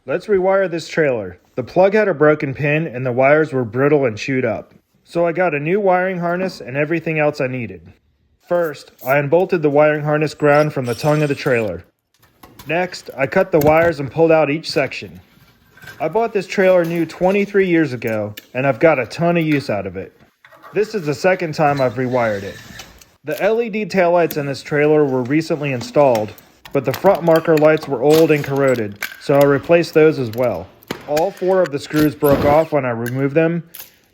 Let's rewire this trailer. The plug had a broken pin and the wires were brittle and chewed up. So I got a new wiring harness and everything else I needed. First, I unbolted the wiring harness ground from the tongue of the trailer. Next, I cut the wires and pulled out each section. I bought this trailer new 23 years ago and I've got a ton of use out of it. This is the second time I've rewired it. The LED taillights in this trailer were recently installed, but the front marker lights were old and corroded, so I replaced those as well. All 4 of the screws broke off when I removed them.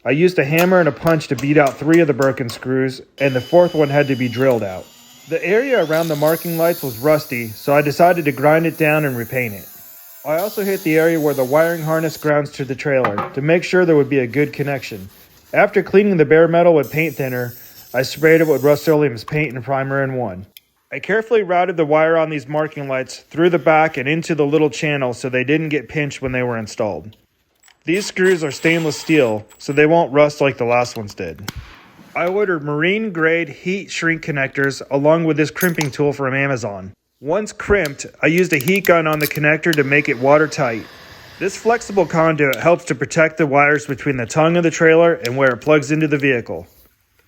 I used a hammer and a punch to beat out 3 of the broken screws, and the 4th one had to be drilled out. The area around the marking lights was rusty, so I decided to grind it down and repaint it. I also hit the area where the wiring harness grounds to the trailer to make sure there would be a good connection. After cleaning the bare metal with paint thinner, I sprayed it with Rust-oleum's paint and primer in one. I carefully routed the wire on these marking lights through the back and into the little channel so they didn't get pinched when they were installed. These screws are stainless steel, so they won't rust like the last ones did. I ordered marine grade heat shrink connectors along with this crimping tool from Amazon. Once crimped, I used a heat gun on the connector to make it watertight. This flexible conduit helps to protect the wires between the tongue of the trailer and where it plugs into the vehicle.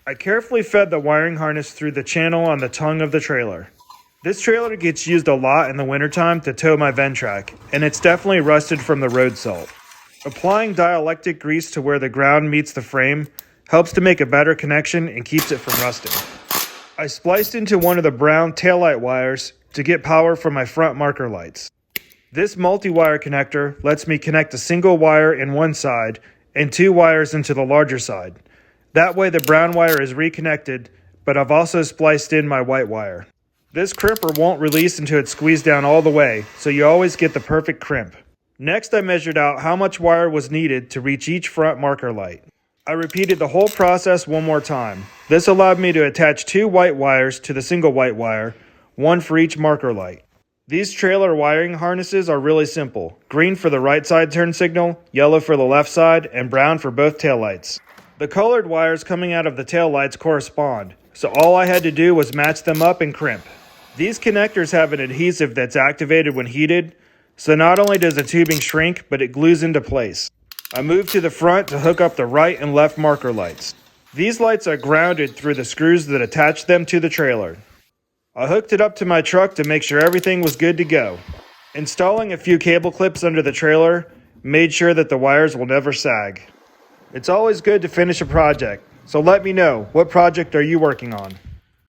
I carefully fed the wiring harness through the channel on the tongue of the trailer. This trailer gets used a lot in the wintertime to tow my Ventrac, and it's definitely rusted from the road salt. Applying dielectric grease to where the ground meets the frame helps to make a better connection and keeps it from rusting. I spliced into one of the brown taillight wires to get power from my front marker lights. This multi-wire connector lets me connect a single wire in one side and 2 wires into the larger side. That way the brown wire is reconnected, but I've also spliced in my white wire. This crimper won't release until it's squeezed down all the way, so you always get the perfect crimp. Next, I measured out how much wire was needed to reach each front marker light. I repeated the whole process one more time. This allowed me to attach 2 white wires to the single white wire, 1 for each marker light. These trailer wiring harnesses are really simple. Green for the right side turn signal, yellow for the left side, and brown for both taillights. The colored wires coming out of the taillights correspond, so all I had to do was match them up and crimp. These connectors have an adhesive that's activated when heated, so not only does the tubing shrink, but it glues into place. I moved to the front to hook up the right and left marker lights. These lights are grounded through the screws that attach them to the trailer. I hooked it up to my truck to make sure everything was good to go. Installing a few cable clips under the trailer made sure that the wires will never sag. It's always good to finish a project, so let me know, what project are you working on?